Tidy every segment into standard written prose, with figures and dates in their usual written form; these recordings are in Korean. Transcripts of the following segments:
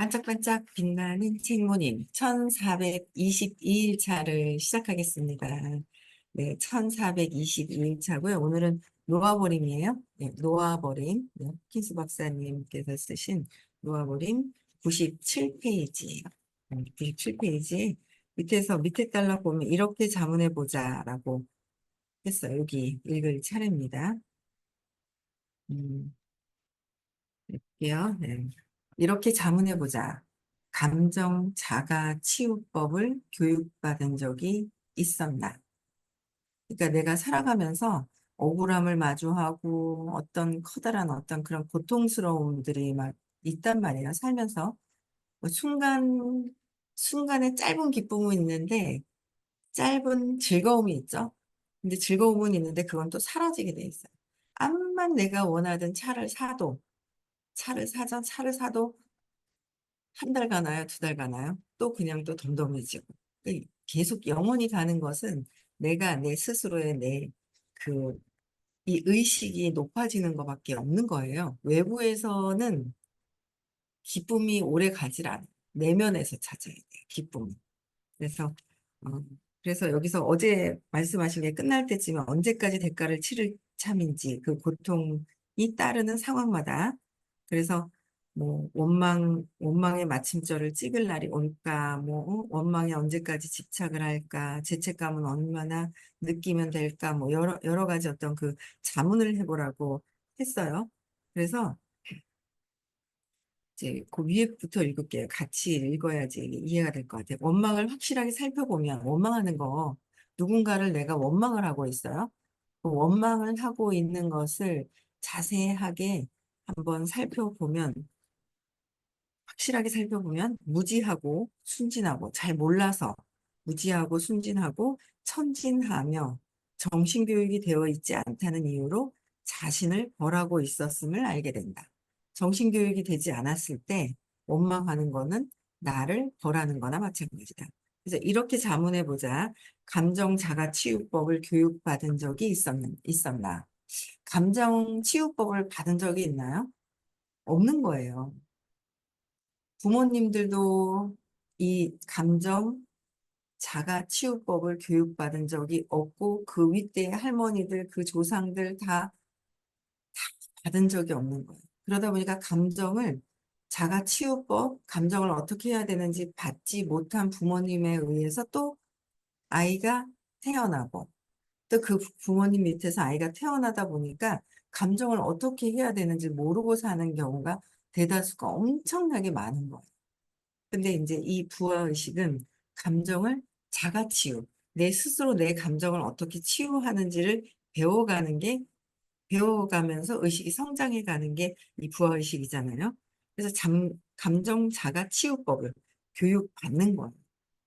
반짝반짝 빛나는 책모님 1422일 차를 시작하겠습니다. 네, 1422일 차고요. 오늘은 놓아버림이에요. 네, 놓아버림. 네, 킨스 박사님께서 쓰신 놓아버림 97페이지예요. 97페이지 밑에서 밑에 달라 보면 이렇게 자문해 보자라고 했어요. 여기 읽을 차례입니다. 음, 볼게요. 네. 이렇게 자문해 보자. 감정 자가 치유법을 교육받은 적이 있었나? 그러니까 내가 살아가면서 억울함을 마주하고 어떤 커다란 어떤 그런 고통스러움들이 막 있단 말이에요. 살면서 뭐 순간에 짧은 기쁨은 있는데 짧은 즐거움이 있죠. 근데 즐거움은 있는데 그건 또 사라지게 돼 있어요. 암만 내가 원하던 차를 사도 한 달 가나요? 두 달 가나요? 또 그냥 또 덤덤해지고. 계속 영원히 가는 것은 내가 내 스스로의 이 의식이 높아지는 것밖에 없는 거예요. 외부에서는 기쁨이 오래 가질 않아요. 내면에서 찾아야 돼요, 기쁨은. 그래서, 어, 그래서 여기서 어제 말씀하신 게 끝날 때쯤에 언제까지 대가를 치를 참인지 그 고통이 따르는 상황마다 그래서 뭐 원망의 마침절을 찍을 날이 올까, 뭐 원망에 언제까지 집착을 할까, 죄책감은 얼마나 느끼면 될까, 뭐 여러 가지 어떤 그 자문을 해보라고 했어요. 그래서 이제 그 위에부터 읽을게요. 같이 읽어야지 이해가 될 것 같아요. 원망을 확실하게 살펴보면 원망하는 거 누군가를 내가 원망을 하고 있어요. 그 원망을 하고 있는 것을 자세하게 한번 살펴보면 확실하게 살펴보면 무지하고 순진하고 잘 몰라서 무지하고 순진하고 천진하며 정신교육이 되어 있지 않다는 이유로 자신을 벌하고 있었음을 알게 된다. 정신교육이 되지 않았을 때 원망하는 거는 나를 벌하는 거나 마찬가지다. 그래서 이렇게 자문해 보자. 감정 자가 치유법을 교육받은 적이 있었나? 감정 치유법을 받은 적이 있나요? 없는 거예요. 부모님들도 이 감정 자가 치유법을 교육받은 적이 없고 그 윗대 할머니들 그 조상들 다 받은 적이 없는 거예요. 그러다 보니까 자가 치유법, 감정을 어떻게 해야 되는지 받지 못한 부모님에 의해서 또 아이가 태어나고 또 그 부모님 밑에서 아이가 태어나다 보니까 감정을 어떻게 해야 되는지 모르고 사는 경우가 대다수가 엄청나게 많은 거예요. 근데 이제 이 부하의식은 감정을 자가치유, 내 스스로 내 감정을 어떻게 치유하는지를 배워가는 게, 배워가면서 의식이 성장해 가는 게 이 부하의식이잖아요. 그래서 감정 자가치유법을 교육받는 거예요.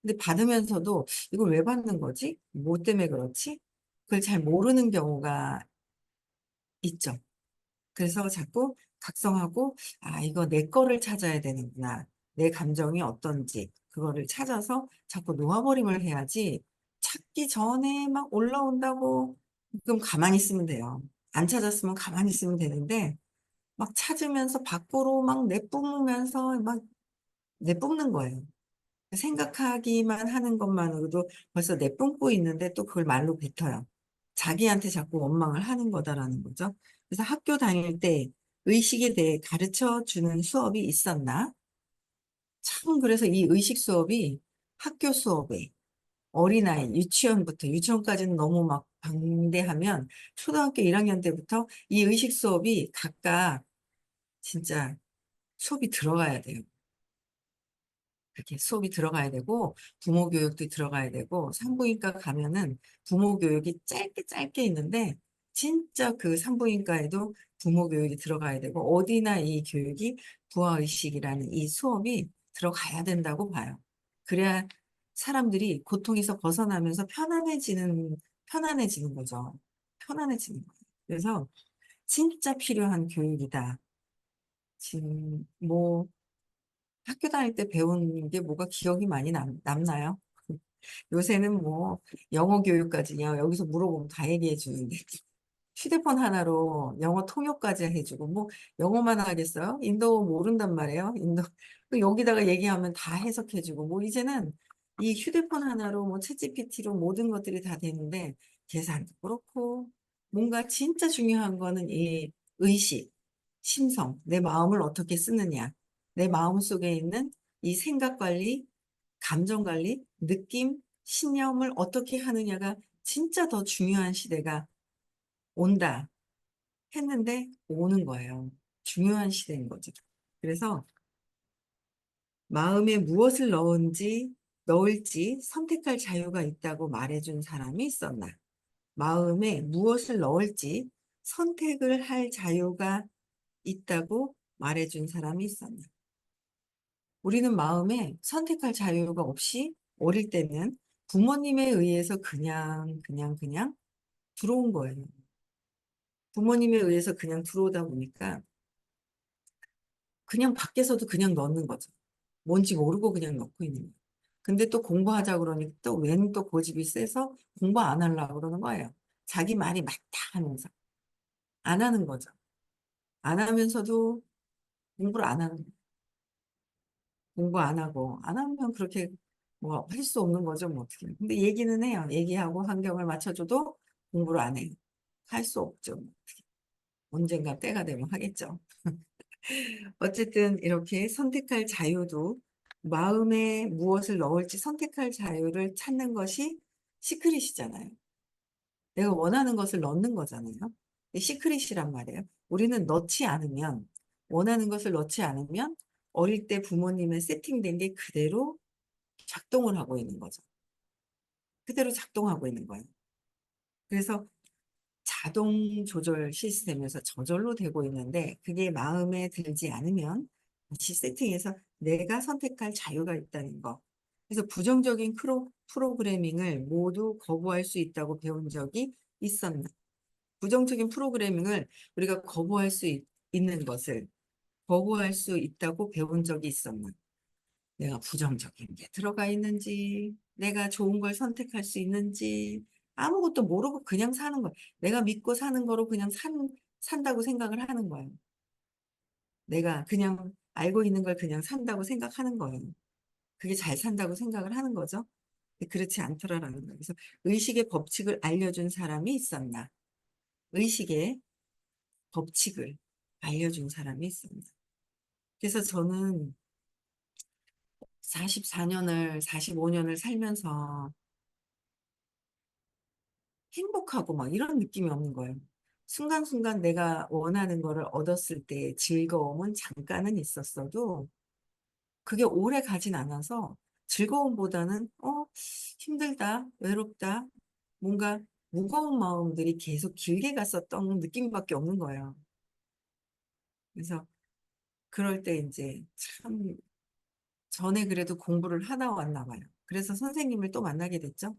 근데 받으면서도 이걸 왜 받는 거지? 뭐 때문에 그렇지? 그걸 잘 모르는 경우가 있죠. 그래서 자꾸 각성하고, 아, 이거 내 거를 찾아야 되는구나. 내 감정이 어떤지, 그거를 찾아서 자꾸 놓아버림을 해야지, 찾기 전에 막 올라온다고, 그럼 가만히 있으면 돼요. 안 찾았으면 가만히 있으면 되는데, 막 찾으면서 밖으로 막 내뿜으면서 막 내뿜는 거예요. 생각하기만 하는 것만으로도 벌써 내뿜고 있는데 또 그걸 말로 뱉어요. 자기한테 자꾸 원망을 하는 거다라는 거죠. 그래서 학교 다닐 때 의식에 대해 가르쳐 주는 수업이 있었나? 참, 그래서 이 의식 수업이 학교 수업에 어린아이, 유치원까지는 너무 막 방대하면 초등학교 1학년 때부터 이 의식 수업이 각각 진짜 수업이 들어가야 돼요. 이렇게 수업이 들어가야 되고 부모 교육도 들어가야 되고 산부인과 가면은 부모 교육이 짧게 짧게 있는데 진짜 그 산부인과에도 부모 교육이 들어가야 되고 어디나 이 교육이 부하의식이라는 이 수업이 들어가야 된다고 봐요. 그래야 사람들이 고통에서 벗어나면서 편안해지는 거죠. 편안해지는 거예요. 그래서 진짜 필요한 교육이다. 지금 뭐 학교 다닐 때 배운 게 뭐가 기억이 많이 남나요? 요새는 뭐 영어 교육까지요. 여기서 물어보면 다 얘기해 주는데. 휴대폰 하나로 영어 통역까지 해주고, 뭐, 영어만 하겠어요? 인도 모른단 말이에요. 인도. 또 여기다가 얘기하면 다 해석해주고, 뭐, 이제는 이 휴대폰 하나로 뭐, 챗GPT로 모든 것들이 다 되는데, 계산도 그렇고, 뭔가 진짜 중요한 거는 이 의식, 심성, 내 마음을 어떻게 쓰느냐, 내 마음 속에 있는 이 생각 관리, 감정 관리, 느낌, 신념을 어떻게 하느냐가 진짜 더 중요한 시대가 온다 했는데 오는 거예요. 중요한 시대인 거죠. 그래서 마음에 무엇을 넣을지 선택할 자유가 있다고 말해준 사람이 있었나? 마음에 무엇을 넣을지 선택을 할 자유가 있다고 말해준 사람이 있었나? 우리는 마음에 선택할 자유가 없이 어릴 때는 부모님에 의해서 그냥 들어온 거예요. 부모님에 의해서 그냥 들어오다 보니까 그냥 밖에서도 그냥 넣는 거죠. 뭔지 모르고 그냥 넣고 있는 거예요. 근데 또 공부하자 그러니까 또 웬 또 고집이 세서 공부 안 하려고 그러는 거예요. 자기 말이 맞다 하면서. 안 하는 거죠. 안 하면서도 공부를 안 하는 거예요. 공부 안 하고, 안 하면 그렇게 뭐 할 수 없는 거죠. 뭐 어떻게. 근데 얘기는 해요. 얘기하고 환경을 맞춰줘도 공부를 안 해요. 할 수 없죠. 뭐 어떻게. 언젠가 때가 되면 하겠죠. 어쨌든 이렇게 선택할 자유도 마음에 무엇을 넣을지 선택할 자유를 찾는 것이 시크릿이잖아요. 내가 원하는 것을 넣는 거잖아요. 시크릿이란 말이에요. 우리는 넣지 않으면, 원하는 것을 넣지 않으면 어릴 때 부모님의 세팅된 게 그대로 작동을 하고 있는 거죠. 그대로 작동하고 있는 거예요. 그래서 자동 조절 시스템에서 저절로 되고 있는데 그게 마음에 들지 않으면 다시 세팅해서 내가 선택할 자유가 있다는 거. 그래서 부정적인 프로그래밍을 모두 거부할 수 있다고 배운 적이 있었나? 부정적인 프로그래밍을 우리가 거부할 수 있는 것을 거부할 수 있다고 배운 적이 있었나? 내가 부정적인 게 들어가 있는지, 내가 좋은 걸 선택할 수 있는지, 아무것도 모르고 그냥 사는 거야. 내가 믿고 사는 거로 그냥 산다고 생각을 하는 거예요. 내가 그냥 알고 있는 걸 그냥 산다고 생각하는 거예요. 그게 잘 산다고 생각을 하는 거죠. 근데 그렇지 않더라라는 거예요. 그래서 의식의 법칙을 알려준 사람이 있었나? 의식의 법칙을 알려준 사람이 있었나? 그래서 저는 44년을, 45년을 살면서 행복하고 막 이런 느낌이 없는 거예요. 순간순간 내가 원하는 거를 얻었을 때 즐거움은 잠깐은 있었어도 그게 오래 가진 않아서 즐거움보다는 힘들다, 외롭다, 뭔가 무거운 마음들이 계속 길게 갔었던 느낌밖에 없는 거예요. 그래서 그럴 때 이제 참 전에 그래도 공부를 하다 왔나 봐요. 그래서 선생님을 또 만나게 됐죠.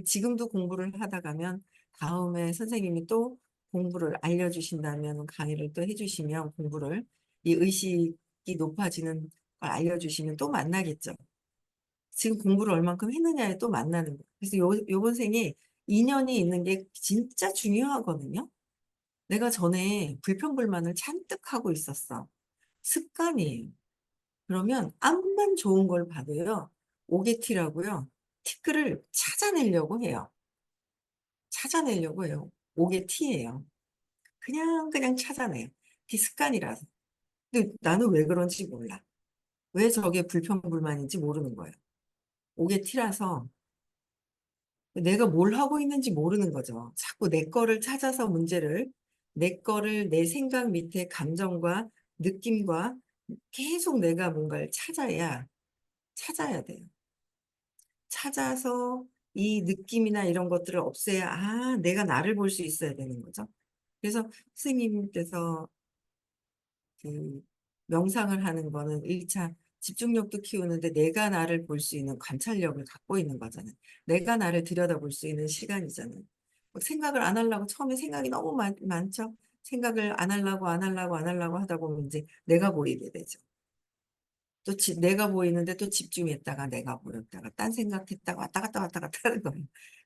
지금도 공부를 하다 가면 다음에 선생님이 또 공부를 알려주신다면 강의를 또 해주시면 공부를 이 의식이 높아지는 걸 알려주시면 또 만나겠죠. 지금 공부를 얼만큼 했느냐에 또 만나는 거예요. 그래서 요번 생에 인연이 있는 게 진짜 중요하거든요. 내가 전에 불평불만을 잔뜩 하고 있었어. 습관이에요. 그러면 암만 좋은 걸 봐도요. 오게티라고요. 티끌을 찾아내려고 해요. 찾아내려고 해요. 오게티예요. 그냥 찾아내요. 그게 습관이라서. 근데 나는 왜 그런지 몰라. 왜 저게 불평불만인지 모르는 거예요. 오게티라서 내가 뭘 하고 있는지 모르는 거죠. 자꾸 내 거를 찾아서 내 거를 내 생각 밑에 감정과 느낌과 계속 내가 뭔가를 찾아야 돼요. 찾아서 이 느낌이나 이런 것들을 없애야, 내가 나를 볼 수 있어야 되는 거죠. 그래서 스님께서 그 명상을 하는 거는 1차 집중력도 키우는데 내가 나를 볼 수 있는 관찰력을 갖고 있는 거잖아요. 내가 나를 들여다볼 수 있는 시간이잖아요. 막 생각을 안 하려고 처음에 생각이 너무 많죠. 생각을 안 하려고 하다 보면 이제 내가 보이게 되죠. 또 내가 보이는데 또 집중했다가 내가 보였다가 딴 생각했다가 왔다 갔다 하는 거예요.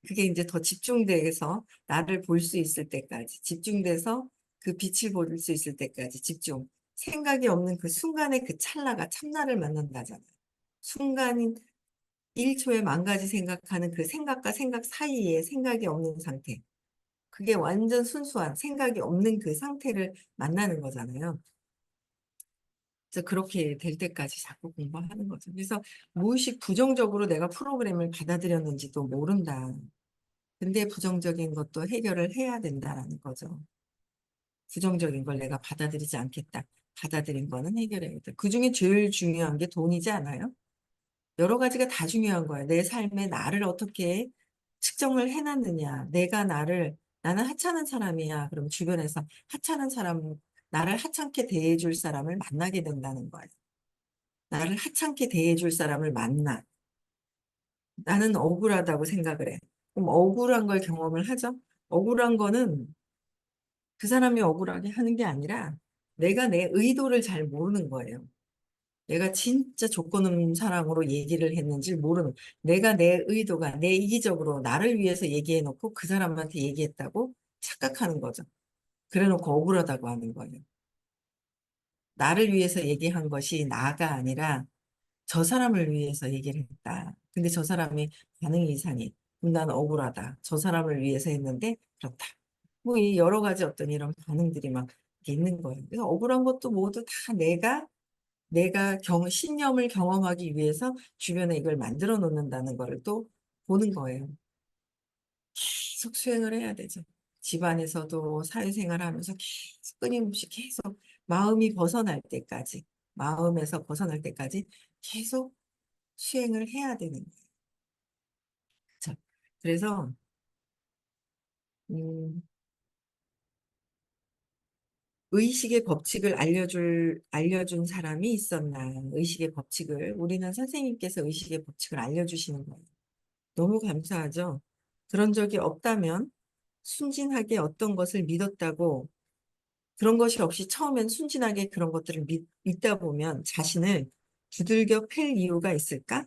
그게 이제 더 집중돼서 나를 볼 수 있을 때까지 집중돼서 그 빛을 볼 수 있을 때까지 집중. 생각이 없는 그 순간의 그 찰나가 참나를 만난다잖아요. 순간인 1초에 만 가지 생각하는 그 생각과 생각 사이에 생각이 없는 상태. 그게 완전 순수한 생각이 없는 그 상태를 만나는 거잖아요. 그래서 그렇게 될 때까지 자꾸 공부하는 거죠. 그래서 무의식 부정적으로 내가 프로그램을 받아들였는지도 모른다. 근데 부정적인 것도 해결을 해야 된다라는 거죠. 부정적인 걸 내가 받아들이지 않겠다. 받아들인 거는 해결해야겠다. 그중에 제일 중요한 게 돈이지 않아요? 여러 가지가 다 중요한 거야. 내 삶에 나를 어떻게 측정을 해놨느냐. 나는 하찮은 사람이야. 그럼 주변에서 나를 하찮게 대해줄 사람을 만나게 된다는 거야. 나를 하찮게 대해줄 사람을 만나. 나는 억울하다고 생각을 해. 그럼 억울한 걸 경험을 하죠. 억울한 거는 그 사람이 억울하게 하는 게 아니라 내가 내 의도를 잘 모르는 거예요. 내가 진짜 조건 없는 사랑으로 얘기를 했는지 모르는, 내가 내 의도가 내 이기적으로 나를 위해서 얘기해 놓고 그 사람한테 얘기했다고 착각하는 거죠. 그래 놓고 억울하다고 하는 거예요. 나를 위해서 얘기한 것이 나가 아니라 저 사람을 위해서 얘기를 했다. 근데 저 사람이 반응이 이상해. 그럼 난 억울하다. 저 사람을 위해서 했는데 그렇다. 뭐 이 여러 가지 어떤 이런 반응들이 막 있는 거예요. 그래서 억울한 것도 모두 다 신념을 경험하기 위해서 주변에 이걸 만들어 놓는다는 걸 또 보는 거예요. 계속 수행을 해야 되죠. 집안에서도 사회생활 하면서 계속 끊임없이 계속 마음이 벗어날 때까지, 마음에서 벗어날 때까지 계속 수행을 해야 되는 거예요. 그쵸? 그래서 음, 의식의 법칙을 알려준 사람이 있었나? 의식의 법칙을 우리는 선생님께서 의식의 법칙을 알려주시는 거예요. 너무 감사하죠. 그런 적이 없다면 순진하게 어떤 것을 믿었다고 그런 것이 없이 처음엔 순진하게 그런 것들을 믿다 보면 자신을 두들겨 팰 이유가 있을까?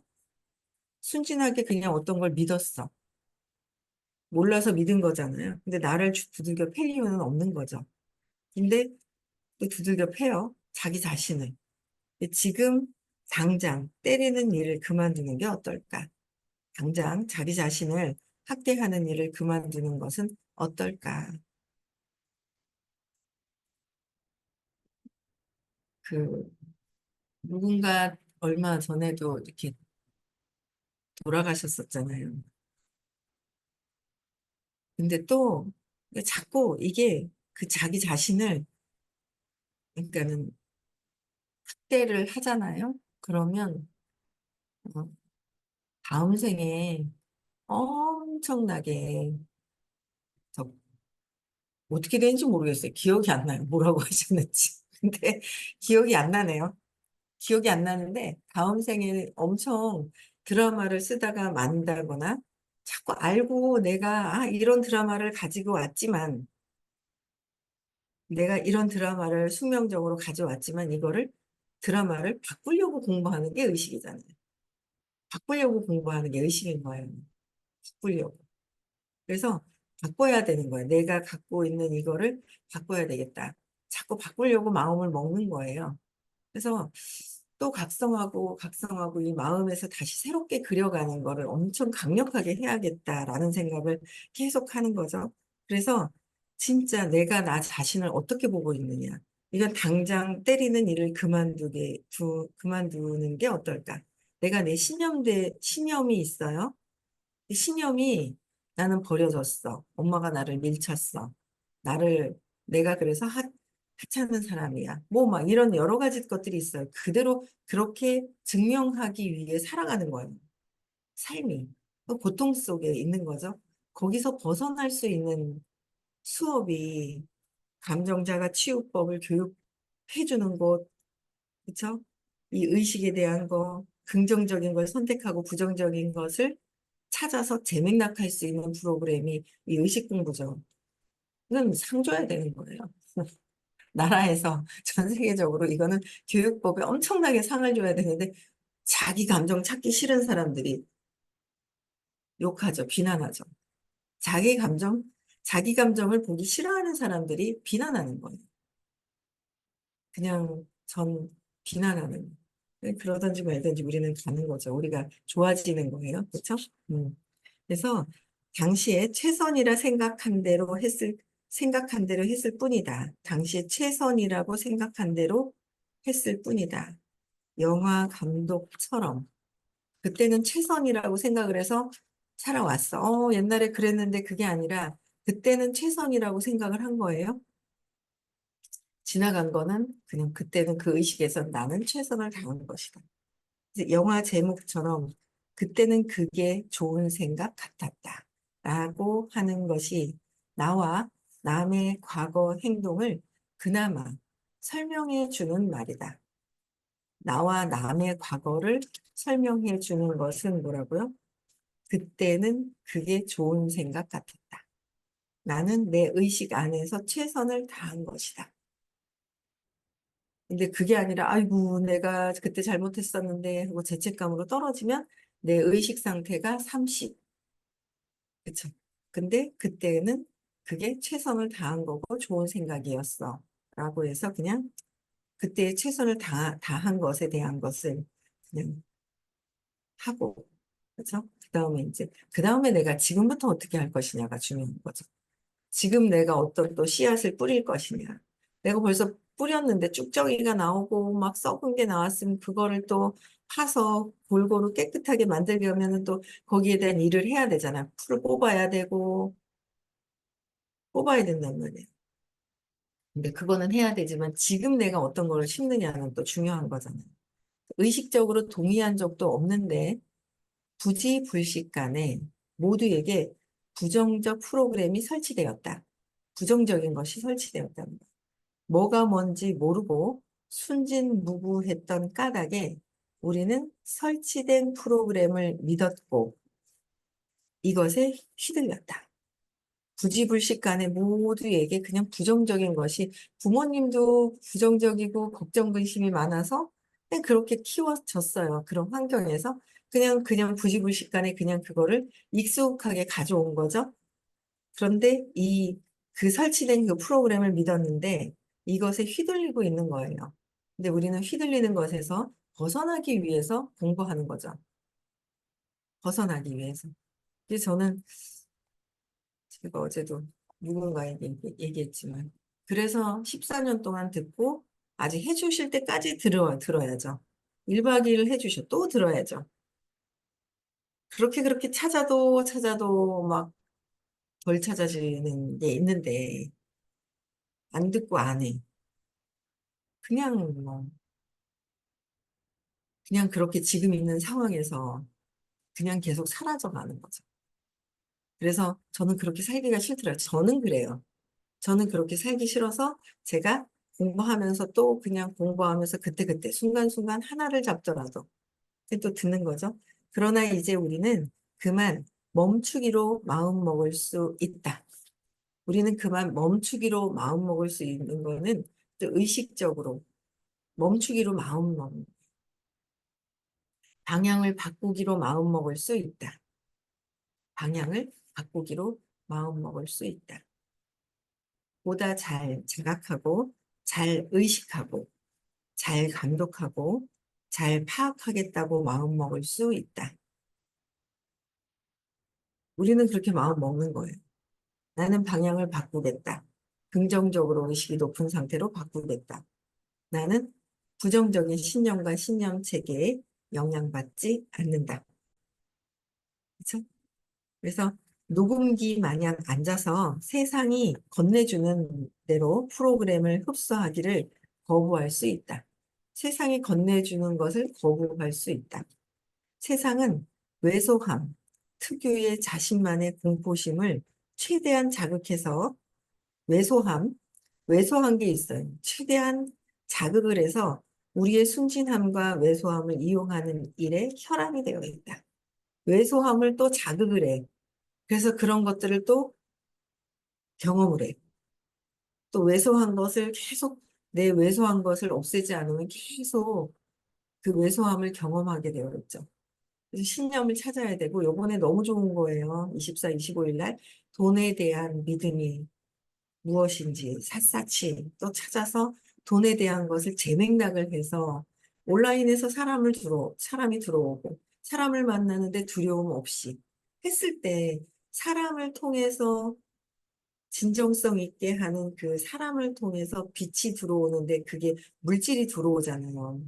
순진하게 그냥 어떤 걸 믿었어. 몰라서 믿은 거잖아요. 근데 나를 두들겨 팰 이유는 없는 거죠. 근데 또 두들겨 패요. 자기 자신을. 근데 지금 당장 때리는 일을 그만두는 게 어떨까? 당장 자기 자신을 학대하는 일을 그만두는 것은 어떨까? 그 누군가 얼마 전에도 이렇게 돌아가셨었잖아요. 근데 또 자꾸 이게 그 자기 자신을 그러니까는 학대를 하잖아요. 그러면 어, 다음 생에 엄청나게 더 어떻게 되는지 모르겠어요. 기억이 안 나요. 뭐라고 하셨는지. 근데 기억이 안 나네요. 기억이 안 나는데 다음 생에 엄청 드라마를 쓰다가 만다거나 자꾸 알고 이런 드라마를 가지고 왔지만 내가 이런 드라마를 숙명적으로 가져왔지만 이거를 드라마를 바꾸려고 공부하는 게 의식이잖아요. 바꾸려고 공부하는 게 의식인 거예요. 바꾸려고. 그래서 바꿔야 되는 거예요. 내가 갖고 있는 이거를 바꿔야 되겠다. 자꾸 바꾸려고 마음을 먹는 거예요. 그래서 또 각성하고 이 마음에서 다시 새롭게 그려가는 거를 엄청 강력하게 해야겠다라는 생각을 계속 하는 거죠. 그래서 진짜 내가 나 자신을 어떻게 보고 있느냐. 이건 당장 때리는 일을 그만두는 게 어떨까. 내가 내 신념이 있어요. 이 신념이 나는 버려졌어. 엄마가 나를 밀쳤어. 나를, 내가 그래서 하찮은 사람이야. 뭐 막 이런 여러 가지 것들이 있어요. 그대로 그렇게 증명하기 위해 살아가는 거예요. 삶이. 그 고통 속에 있는 거죠. 거기서 벗어날 수 있는 수업이 감정자가 치유법을 교육해 주는 곳, 그쵸? 이 의식에 대한 거, 긍정적인 걸 선택하고 부정적인 것을 찾아서 재맥락할 수 있는 프로그램이 이 의식 공부죠. 이건 상 줘야 되는 거예요. 나라에서 전 세계적으로 이거는 교육법에 엄청나게 상을 줘야 되는데 자기 감정 찾기 싫은 사람들이 욕하죠. 비난하죠. 자기 감정, 자기 감정을 보기 싫어하는 사람들이 비난하는 거예요. 그냥 전 비난하는. 그러든지 말든지 우리는 가는 거죠. 우리가 좋아지는 거예요. 그렇죠? 음. 그래서 당시에 최선이라 생각한 대로 했을 뿐이다. 당시에 최선이라고 생각한 대로 했을 뿐이다. 영화 감독처럼 그때는 최선이라고 생각을 해서 살아왔어. 옛날에 그랬는데 그게 아니라 그때는 최선이라고 생각을 한 거예요. 지나간 거는 그냥 그때는 그 의식에서 나는 최선을 다한 것이다. 이제 영화 제목처럼 그때는 그게 좋은 생각 같았다. 라고 하는 것이 나와 남의 과거 행동을 그나마 설명해 주는 말이다. 나와 남의 과거를 설명해 주는 것은 뭐라고요? 그때는 그게 좋은 생각 같았다. 나는 내 의식 안에서 최선을 다한 것이다. 근데 그게 아니라, 아이고, 내가 그때 잘못했었는데 하고 죄책감으로 떨어지면 내 의식 상태가 30. 그쵸? 근데 그때는 그게 최선을 다한 거고 좋은 생각이었어. 라고 해서 그냥 그때 최선을 다한 것에 대한 것을 그냥 하고, 그쵸? 그 다음에 내가 지금부터 어떻게 할 것이냐가 중요한 거죠. 지금 내가 어떤 또 씨앗을 뿌릴 것이냐. 내가 벌써 뿌렸는데 쭉정이가 나오고 막 썩은 게 나왔으면 그거를 또 파서 골고루 깨끗하게 만들려면은 또 거기에 대한 일을 해야 되잖아. 풀을 뽑아야 되고 뽑아야 된단 말이에요. 근데 그거는 해야 되지만 지금 내가 어떤 거를 심느냐는 또 중요한 거잖아요. 의식적으로 동의한 적도 없는데 부지불식간에 모두에게 부정적 프로그램이 설치되었다. 부정적인 것이 설치되었다. 뭐가 뭔지 모르고 순진무구했던 까닭에 우리는 설치된 프로그램을 믿었고 이것에 휘둘렸다. 부지불식간에 모두에게 그냥 부정적인 것이 부모님도 부정적이고 걱정 근심이 많아서 그냥 그렇게 키워졌어요. 그런 환경에서 그냥 부지불식간에 그냥 그거를 익숙하게 가져온 거죠. 그런데 그 설치된 그 프로그램을 믿었는데 이것에 휘둘리고 있는 거예요. 근데 우리는 휘둘리는 것에서 벗어나기 위해서 공부하는 거죠. 벗어나기 위해서. 그래서 저는 제가 어제도 누군가에게 얘기했지만 그래서 14년 동안 듣고 아직 해주실 때까지 들어야죠. 1박 2일 해주셔. 또 들어야죠. 그렇게 찾아도 막 덜 찾아지는 게 있는데 안 듣고 안 해. 그냥 뭐 그냥 그렇게 지금 있는 상황에서 그냥 계속 사라져 가는 거죠. 그래서 저는 그렇게 살기가 싫더라고요. 저는 그래요. 저는 그렇게 살기 싫어서 제가 공부하면서 또 그냥 공부하면서 그때그때 순간순간 하나를 잡더라도 또 듣는 거죠. 그러나 이제 우리는 그만 멈추기로 마음 먹을 수 있다. 우리는 그만 멈추기로 마음 먹을 수 있는 거는 또 의식적으로 멈추기로 마음 먹는 방향을 바꾸기로 마음먹을 수 있다. 방향을 바꾸기로 마음먹을 수 있다. 보다 잘 자각하고, 잘 의식하고, 잘 감독하고, 잘 파악하겠다고 마음먹을 수 있다. 우리는 그렇게 마음먹는 거예요. 나는 방향을 바꾸겠다. 긍정적으로 의식이 높은 상태로 바꾸겠다. 나는 부정적인 신념과 신념 체계에 영향받지 않는다. 그렇죠? 그래서 녹음기 마냥 앉아서 세상이 건네주는 대로 프로그램을 흡수하기를 거부할 수 있다. 세상이 건네주는 것을 거부할 수 있다. 세상은 왜소함, 특유의 자신만의 공포심을 최대한 자극해서 왜소함, 왜소한 게 있어요. 최대한 자극을 해서 우리의 순진함과 왜소함을 이용하는 일에 혈안이 되어 있다. 왜소함을 또 자극을 해. 그래서 그런 것들을 또 경험을 해. 또 왜소한 것을 계속 내 왜소한 것을 없애지 않으면 계속 그 왜소함을 경험하게 되어 있죠. 그래서 신념을 찾아야 되고, 요번에 너무 좋은 거예요. 24, 25일 날 돈에 대한 믿음이 무엇인지 샅샅이 또 찾아서 돈에 대한 것을 재맥락을 해서 온라인에서 사람이 들어오고 사람을 만나는데 두려움 없이 했을 때 사람을 통해서 진정성 있게 하는 그 사람을 통해서 빛이 들어오는데 그게 물질이 들어오잖아요.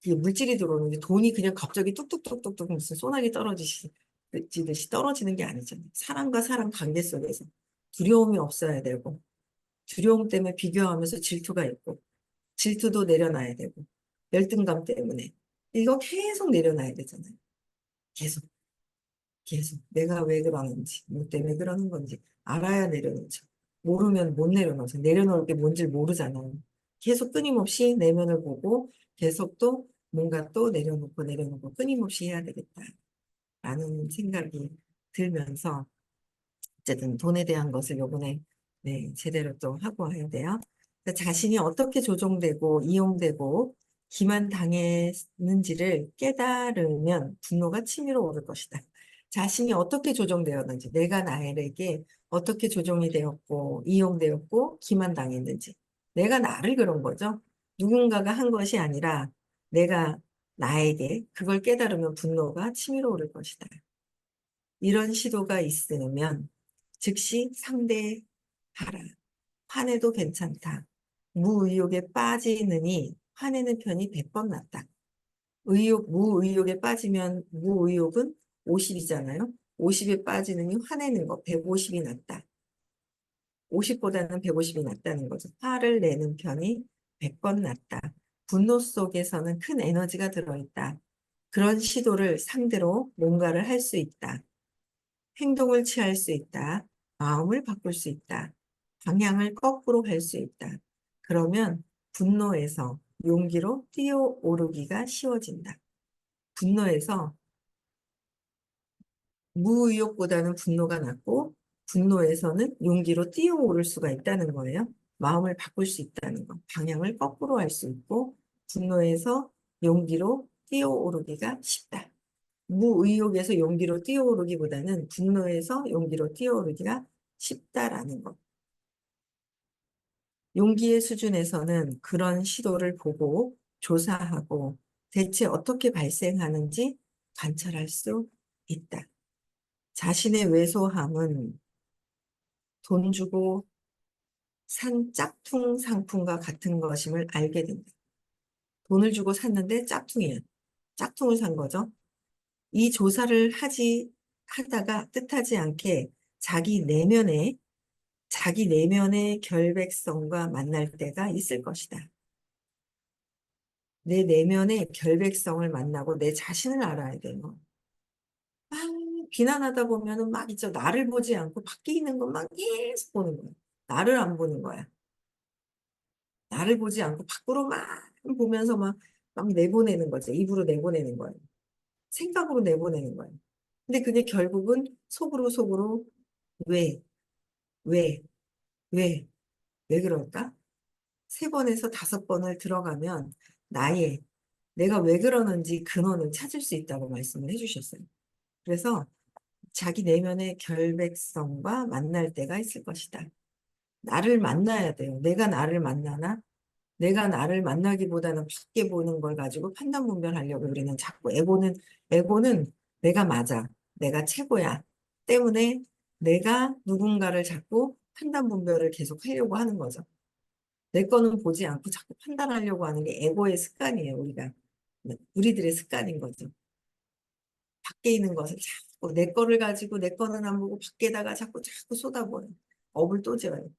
그게 물질이 들어오는데 돈이 그냥 갑자기 뚝뚝뚝뚝뚝 무슨 소나기 떨어지듯이 떨어지는 게 아니잖아요. 사람과 사람 관계 속에서 두려움이 없어야 되고 두려움 때문에 비교하면서 질투가 있고 질투도 내려놔야 되고 열등감 때문에 이거 계속 내려놔야 되잖아요. 계속 계속 내가 왜 그러는지 뭐 때문에 그러는 건지 알아야 내려놓죠. 모르면 못 내려놓죠. 내려놓을 게 뭔지 모르잖아요. 계속 끊임없이 내면을 보고 계속 또 뭔가 또 내려놓고 끊임없이 해야 되겠다라는 생각이 들면서 어쨌든 돈에 대한 것을 요번에 네, 제대로 또 하고 해야 돼요. 그러니까 자신이 어떻게 조종되고 이용되고 기만당했는지를 깨달으면 분노가 치밀어 오를 것이다. 자신이 어떻게 조종되었는지, 내가 나에게 어떻게 조종이 되었고, 이용되었고, 기만당했는지. 내가 나를 그런 거죠. 누군가가 한 것이 아니라 내가 나에게 그걸 깨달으면 분노가 치밀어 오를 것이다. 이런 시도가 있으면 즉시 상대하라. 화내도 괜찮다. 무의욕에 빠지느니 화내는 편이 100번 낫다. 무의욕에 빠지면 무의욕은 50이잖아요. 50에 빠지느니 화내는 거 150이 낫다. 50보다는 150이 낫다는 거죠. 화를 내는 편이 100번 낫다. 분노 속에서는 큰 에너지가 들어있다. 그런 시도를 상대로 뭔가를 할 수 있다. 행동을 취할 수 있다. 마음을 바꿀 수 있다. 방향을 거꾸로 할 수 있다. 그러면 분노에서 용기로 뛰어오르기가 쉬워진다. 분노에서 무의욕보다는 분노가 낫고 분노에서는 용기로 뛰어오를 수가 있다는 거예요. 마음을 바꿀 수 있다는 거. 방향을 거꾸로 할 수 있고 분노에서 용기로 뛰어오르기가 쉽다. 무의욕에서 용기로 뛰어오르기보다는 분노에서 용기로 뛰어오르기가 쉽다라는 것. 용기의 수준에서는 그런 시도를 보고 조사하고 대체 어떻게 발생하는지 관찰할 수 있다. 자신의 왜소함은 돈 주고 산 짝퉁 상품과 같은 것임을 알게 된다. 돈을 주고 샀는데 짝퉁이에요. 짝퉁을 산 거죠. 이 조사를 하다가 뜻하지 않게 자기 내면의 결백성과 만날 때가 있을 것이다. 내 내면의 결백성을 만나고 내 자신을 알아야 돼요. 막 비난하다 보면은 막 있죠. 나를 보지 않고 밖에 있는 것만 계속 보는 거야. 나를 안 보는 거야. 나를 보지 않고 밖으로 막 보면서 막 내보내는 거죠. 입으로 내보내는 거예요. 생각으로 내보내는 거예요. 근데 그게 결국은 속으로 왜, 왜, 왜, 왜 그럴까? 3번에서 5번을 들어가면 나의 내가 왜 그러는지 근원을 찾을 수 있다고 말씀을 해주셨어요. 그래서 자기 내면의 결백성과 만날 때가 있을 것이다. 나를 만나야 돼요. 내가 나를 만나나? 내가 나를 만나기보다는 밖에 보는 걸 가지고 판단 분별하려고 우리는 자꾸 에고는 내가 맞아. 내가 최고야. 때문에 내가 누군가를 자꾸 판단 분별을 계속 하려고 하는 거죠. 내 거는 보지 않고 자꾸 판단하려고 하는 게 에고의 습관이에요, 우리들의 습관인 거죠. 밖에 있는 것을 자꾸 내 거를 가지고 내 거는 안 보고 밖에다가 자꾸 쏟아버려요. 업을 또 지어요.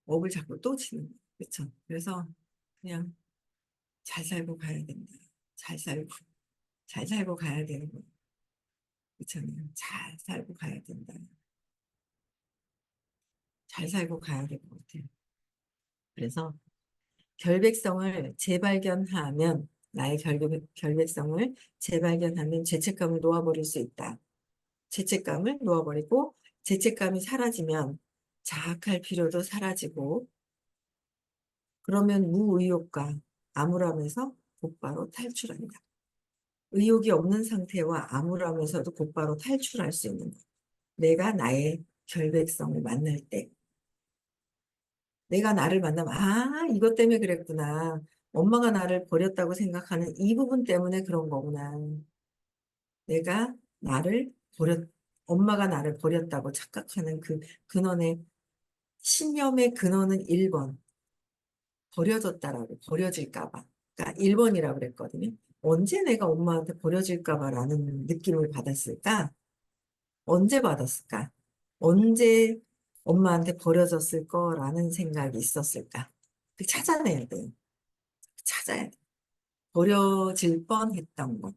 업을 자꾸 또 지는 거예요. 그렇죠. 그래서 그냥 잘 살고 가야 된다. 잘 살고, 잘 살고 가야 되는 거. 그렇잖아요. 잘 살고 가야 된다. 잘 살고 가야 될 것 같아요. 그래서 결백성을 재발견하면, 나의 결백성을 재발견하면 죄책감을 놓아버릴 수 있다. 죄책감을 놓아버리고, 죄책감이 사라지면 자학할 필요도 사라지고, 그러면 무의욕과 암울함에서 곧바로 탈출한다. 의욕이 없는 상태와 암울함에서도 곧바로 탈출할 수 있는 것. 내가 나의 결백성을 만날 때, 내가 나를 만나면, 아, 이것 때문에 그랬구나. 엄마가 나를 버렸다고 생각하는 이 부분 때문에 그런 거구나. 내가 나를 버렸, 엄마가 나를 버렸다고 착각하는 그 근원의, 신념의 근원은 1번, 버려졌다라고, 버려질까 봐. 그러니까 1번이라고 그랬거든요. 언제 내가 엄마한테 버려질까 봐라는 느낌을 받았을까? 언제 받았을까? 언제 엄마한테 버려졌을 거라는 생각이 있었을까? 그 찾아내야 돼요. 찾아야 돼. 버려질 뻔했던 것.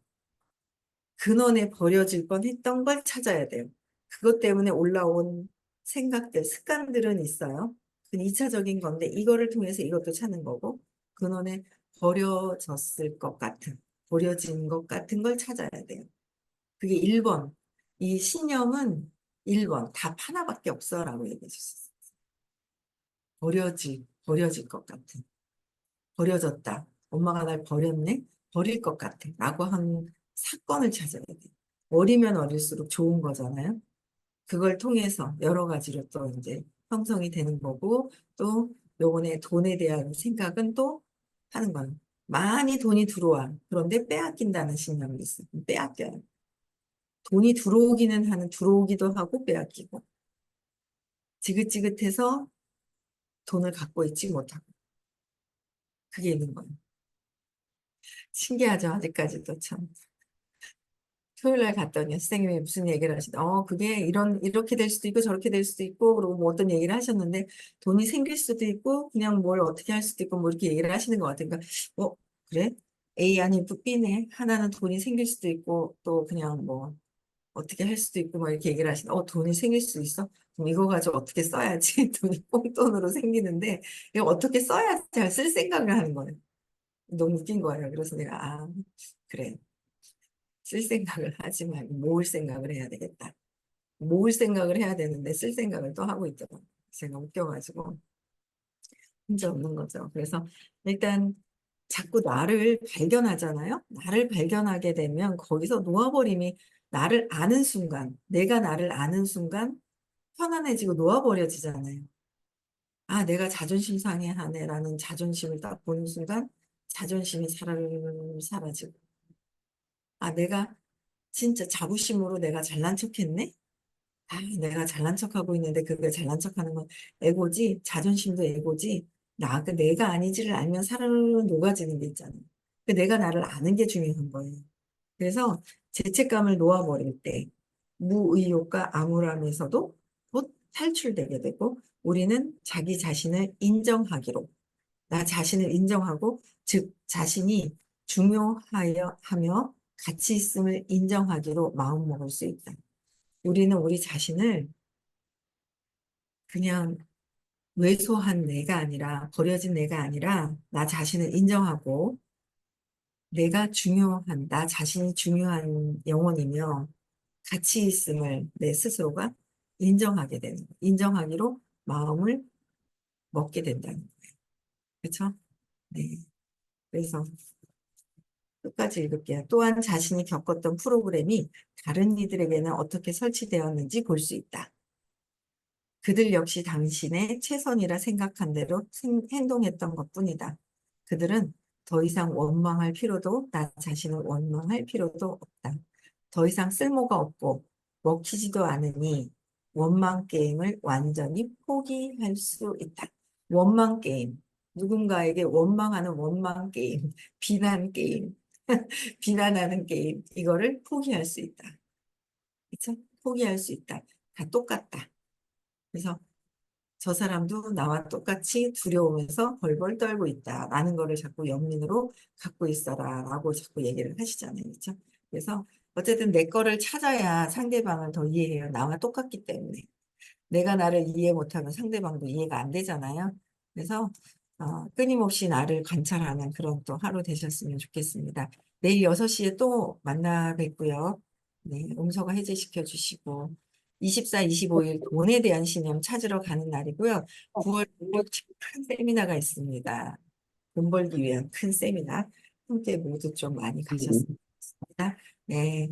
근원에 버려질 뻔했던 걸 찾아야 돼요. 그것 때문에 올라온 생각들, 습관들은 있어요. 그건 2차적인 건데 이거를 통해서 이것도 찾는 거고 근원에 버려졌을 것 같은, 버려진 것 같은 걸 찾아야 돼요. 그게 1번. 이 신념은 1번. 답 하나밖에 없어라고 얘기해 주셨어요. 버려질 것 같은. 버려졌다. 엄마가 날 버렸네? 버릴 것 같아. 라고 한 사건을 찾아야 돼. 어리면 어릴수록 좋은 거잖아요. 그걸 통해서 여러 가지로 또 이제 형성이 되는 거고, 또 요번에 돈에 대한 생각은 또 하는 거예요. 많이 돈이 들어와. 그런데 빼앗긴다는 신념이 있어. 빼앗겨요. 돈이 들어오기는 하는, 들어오기도 하고 빼앗기고. 지긋지긋해서 돈을 갖고 있지 못하고. 그게 있는 거예요. 신기하죠? 아직까지도 참. 토요일 날 갔더니 선생님이 무슨 얘기를 하시다. 그게 이렇게 될 수도 있고 저렇게 될 수도 있고, 그리고 뭐 어떤 얘기를 하셨는데, 돈이 생길 수도 있고, 그냥 뭘 어떻게 할 수도 있고, 뭐 이렇게 얘기를 하시는 것 같아요. 그러니까, 그래? A 아니 B네. 하나는 돈이 생길 수도 있고, 또 그냥 뭐, 어떻게 할 수도 있고, 막 이렇게 얘기를 하시다. 돈이 생길 수 있어? 그럼 이거 가지고 어떻게 써야지? 돈이 뽕돈으로 생기는데, 이거 어떻게 써야지 쓸 생각을 하는 거예요. 너무 웃긴 거예요. 그래서 내가, 그래. 쓸 생각을 하지 말고 모을 생각을 해야 되겠다. 모을 생각을 해야 되는데 쓸 생각을 또 하고 있더라고요. 제가 웃겨가지고 문제 없는 거죠. 그래서 일단 자꾸 나를 발견하잖아요. 나를 발견하게 되면 거기서 놓아버림이, 나를 아는 순간, 내가 나를 아는 순간 편안해지고 놓아버려지잖아요. 아, 내가 자존심 상해하네라는 자존심을 딱 보는 순간 자존심이 사라지고, 아, 내가 진짜 자부심으로 내가 잘난 척했네? 내가 잘난 척하고 있는데 그게 잘난 척하는 건 에고지, 자존심도 에고지. 내가 아니지를 알면 사람은 녹아지는 게 있잖아요. 내가 나를 아는 게 중요한 거예요. 그래서 죄책감을 놓아버릴 때 무의욕과 암울함에서도 곧 탈출되게 되고, 우리는 자기 자신을 인정하기로, 나 자신을 인정하고, 즉 자신이 중요하여 하며 가치 있음을 인정하기로 마음먹을 수 있다. 우리는 우리 자신을 그냥 왜소한 내가 아니라, 버려진 내가 아니라 나 자신을 인정하고, 내가 중요한, 나 자신이 중요한 영혼이며 가치 있음을 내 스스로가 인정하게 되는 거예요. 인정하기로 마음을 먹게 된다는 거예요. 그렇죠? 네. 그래서 끝까지 읽을게요. 또한 자신이 겪었던 프로그램이 다른 이들에게는 어떻게 설치되었는지 볼 수 있다. 그들 역시 당신의 최선이라 생각한 대로 행동했던 것뿐이다. 그들은 더 이상 원망할 필요도, 나 자신을 원망할 필요도 없다. 더 이상 쓸모가 없고 먹히지도 않으니 원망 게임을 완전히 포기할 수 있다. 원망 게임. 누군가에게 원망하는 원망 게임, 비난 게임, 비난하는 게임, 이거를 포기할 수 있다. 그렇죠? 포기할 수 있다. 다 똑같다. 그래서 저 사람도 나와 똑같이 두려우면서 벌벌 떨고 있다라는 거를 자꾸 연민으로 갖고 있어라라고 자꾸 얘기를 하시잖아요. 그렇죠? 그래서 어쨌든 내 거를 찾아야 상대방을 더 이해해요. 나와 똑같기 때문에. 내가 나를 이해 못하면 상대방도 이해가 안 되잖아요. 그래서 끊임없이 나를 관찰하는 그런 또 하루 되셨으면 좋겠습니다. 내일 6시에 또 만나 뵙고요. 네, 음소거 해제시켜 주시고 24, 25일 돈에 대한 신념 찾으러 가는 날이고요. 9월 큰 세미나가 있습니다. 돈 벌기 위한 큰 세미나. 함께 모두 좀 많이 가셨습니다. 네.